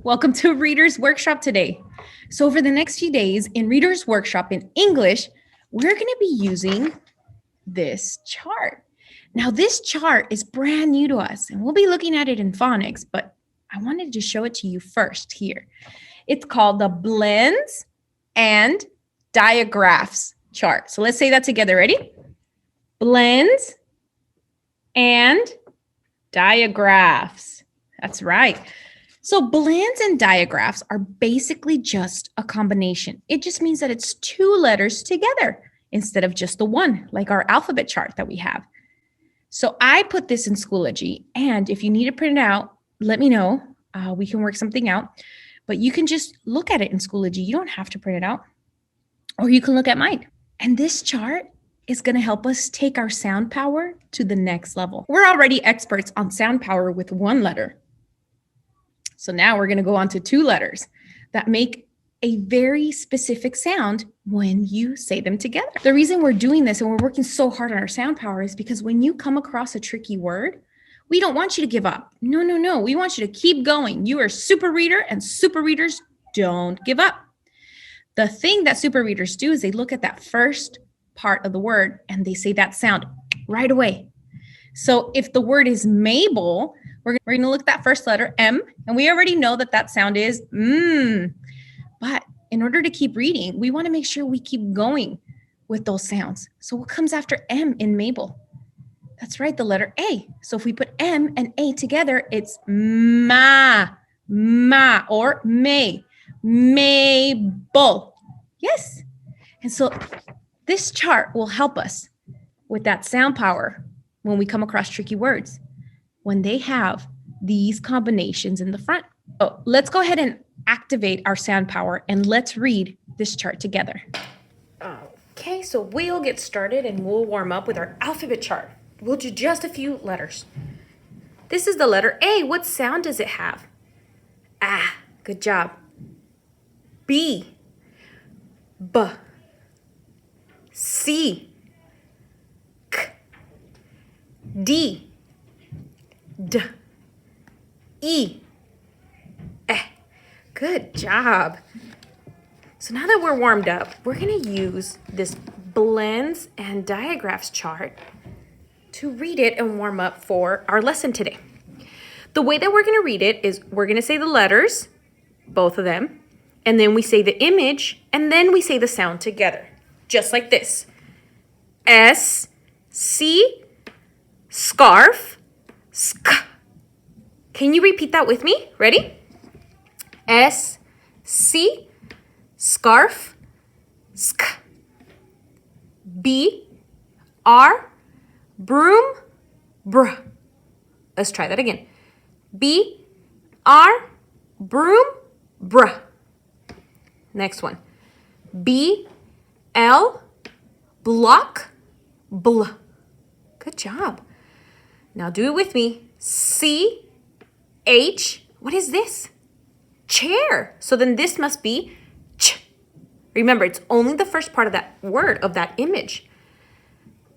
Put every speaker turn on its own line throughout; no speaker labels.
Welcome to Reader's Workshop today. So over the next few days in Reader's Workshop in English, we're going to be using this chart. Now this chart is brand new to us and we'll be looking at it in phonics, but I wanted to show it to you first here. It's called the Blends and Diagraphs chart. So let's say that together. Ready? Blends and Diagraphs. That's right. So blends and diagraphs are basically just a combination. It just means that it's two letters together instead of just the one, like our alphabet chart that we have. So I put this in Schoology, and if you need to print it out, let me know. We can work something out, but you can just look at it in Schoology. You don't have to print it out, or you can look at mine. And this chart is going to help us take our sound power to the next level. We're already experts on sound power with one letter. So now we're going to go on to two letters that make a very specific sound when you say them together. The reason we're doing this and we're working so hard on our sound power is because when you come across a tricky word, we don't want you to give up. No. We want you to keep going. You are a super reader, and super readers don't give up. The thing that super readers do is they look at that first part of the word and they say that sound right away. So if the word is Mabel, we're going to look at that first letter, M, and we already know that that sound is But in order to keep reading, we want to make sure we keep going with those sounds. So what comes after M in Mabel? That's right, the letter A. So if we put M and A together, it's ma, or may, Mabel. Yes. And so this chart will help us with that sound power when we come across tricky words, when they have these combinations in the front. Oh, let's go ahead and activate our sound power and let's read this chart together. Okay, so we'll get started and we'll warm up with our alphabet chart. We'll do just a few letters. This is the letter A. What sound does it have? Ah, good job. B, B, C, K, D, D, E, eh. Good job. So now that we're warmed up, we're going to use this blends and diagraphs chart to read it and warm up for our lesson today. The way that we're going to read it is we're going to say the letters, both of them, and then we say the image, and then we say the sound together, just like this. S, C, scarf, sk. Can you repeat that with me? Ready? S, C, scarf, sk. B, R, broom, br. Let's try that again. B, R, broom, br. Next one. B, L, block, bl. Good job. Now do it with me. C, H, what is this? Chair. So then this must be ch. Remember, it's only the first part of that word, of that image.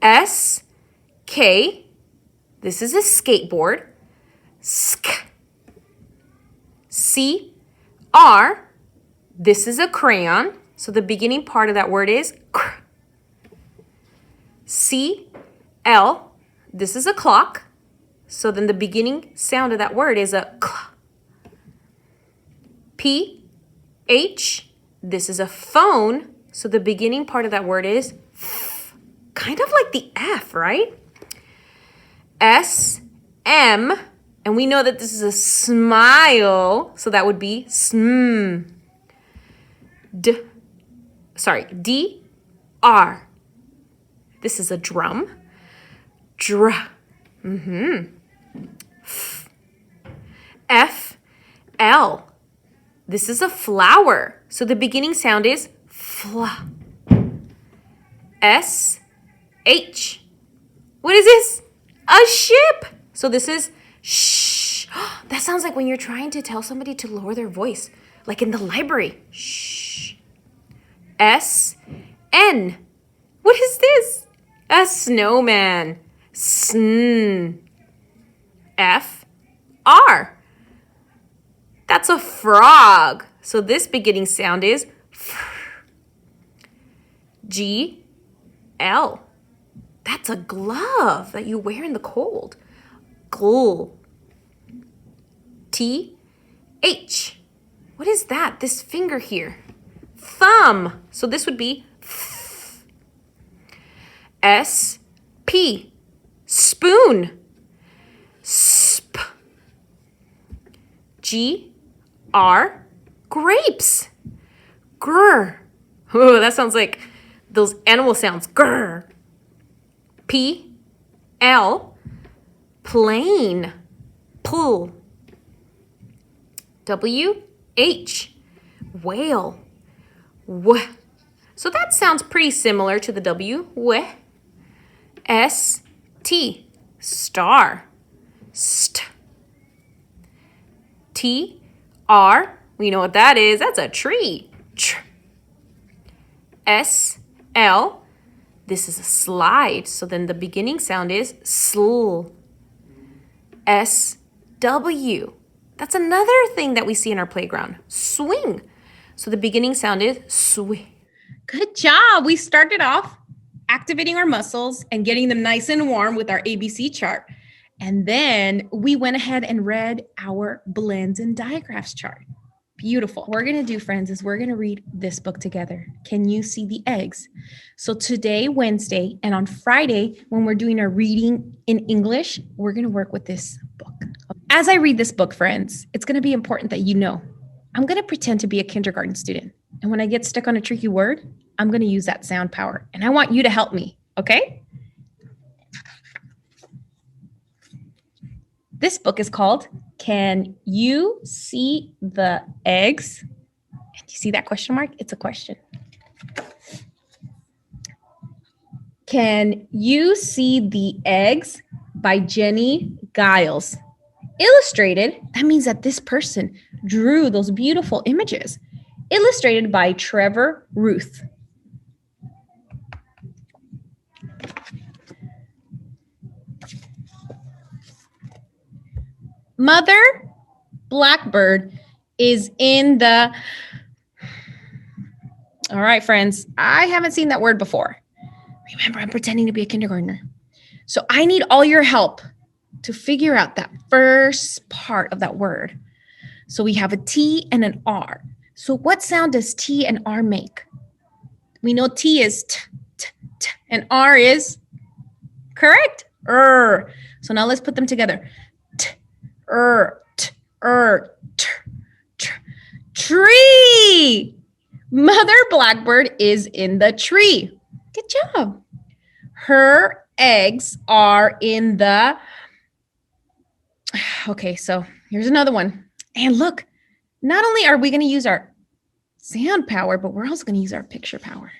S, K, this is a skateboard. Sk. C, R, this is a crayon. So the beginning part of that word is kr. C, L, this is a clock. So then the beginning sound of that word is a k. P, H, this is a phone. So the beginning part of that word is f. Kind of like the F, right? S, M, and we know that this is a smile. So that would be sm. D, R. This is a drum. Dra. F, L. This is a flower. So the beginning sound is fla. S, H. What is this? A ship. So this is shh. That sounds like when you're trying to tell somebody to lower their voice, like in the library. Shh. S, N. What is this? A snowman. Sn. F, R. That's
That's a frog. So this beginning sound is G, L. That's a glove that you wear in the cold. Gl. T, H. What is that? This finger here. Thumb. So this would be S, P. Spoon. Sp. G, R. Grapes. Grr. Oh, that sounds like those animal sounds. Grr. P, L. Plane. Pull. W, H. Whale. W. So that sounds pretty similar to the W. W. S, T. Star. St. T, R. We know what that is. That's a tree. Tr. S, L. This is a slide. So then the beginning sound is sl. S, W. That's another thing that we see in our playground. Swing. So the beginning sound is swing.
Good job. We started off activating our muscles and getting them nice and warm with our ABC chart. And then we went ahead and read our blends and diagraphs chart. Beautiful. What we're going to do, friends, is we're going to read this book together. Can you see the eggs? So today, Wednesday, and on Friday, when we're doing our reading in English, we're going to work with this book. As I read this book, friends, it's going to be important that you know, I'm going to pretend to be a kindergarten student. And when I get stuck on a tricky word, I'm going to use that sound power. And I want you to help me, okay? This book is called Can You See the Eggs? And you see that question mark? It's a question. Can You See the Eggs by Jenny Giles. Illustrated, that means that this person drew those beautiful images. Illustrated by Trevor Ruth. Mother Blackbird is in the... All right, friends, I haven't seen that word before. Remember, I'm pretending to be a kindergartner. So I need all your help to figure out that first part of that word. So we have a T and an R. So what sound does T and R make? We know T is t, t, t, and R is correct. So now let's put them together. T, t, t, t, tree. Mother Blackbird is in the tree. Good job. Her eggs are in the... Okay, so here's another one. And look, not only are we going to use our sound power, but we're also going to use our picture power.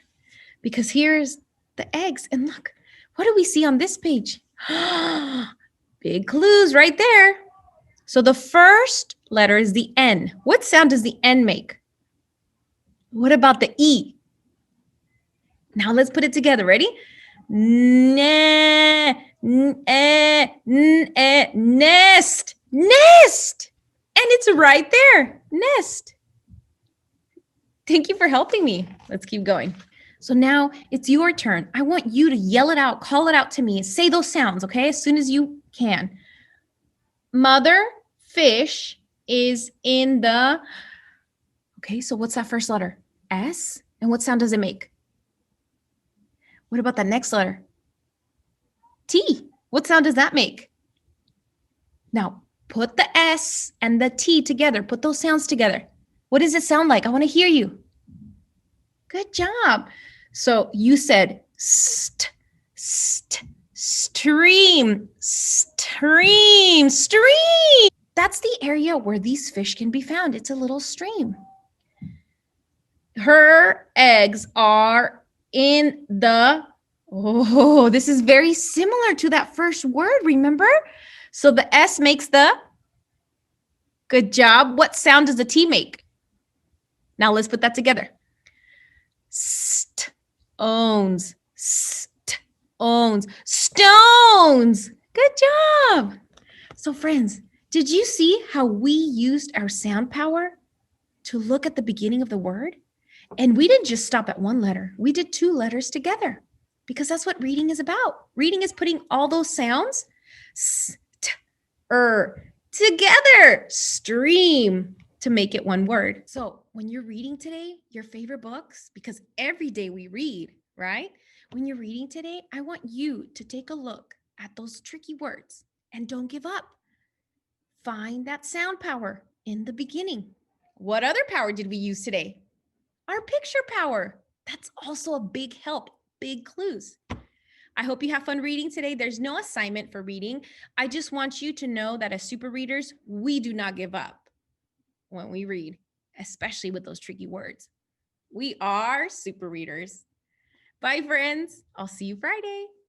Because here's the eggs. And look, what do we see on this page? Big clues right there. So the first letter is the N. What sound does the N make? What about the E? Now let's put it together. Ready? Nest. Nest. And it's right there. Nest. Thank you for helping me. Let's keep going. So now it's your turn. I want you to yell it out, call it out to me, say those sounds, okay? As soon as you can. Mother fish is in the... Okay, so what's that first letter? S. And what sound does it make? What about that next letter? T. What sound does that make? Now, put the S and the T together. Put those sounds together. What does it sound like? I want to hear you. Good job. So you said stream, stream, stream. That's the area where these fish can be found. It's a little stream. Her eggs are in the... Oh, this is very similar to that first word, remember? So the S makes the... Good job. What sound does the T make? Now let's put that together. Stones, stones, stones. Good job. So friends, Did you see how we used our sound power to look at the beginning of the word? And we didn't just stop at one letter. We did two letters together because that's what reading is about. Reading is putting all those sounds together, stream, to make it one word. So when you're reading today, your favorite books, because every day we read, right? When you're reading today, I want you to take a look at those tricky words and don't give up. Find that sound power in the beginning. What other power did we use today? Our picture power. That's also a big help, big clues. I hope you have fun reading today. There's no assignment for reading. I just want you to know that as super readers, we do not give up when we read, especially with those tricky words. We are super readers. Bye, friends. I'll see you Friday.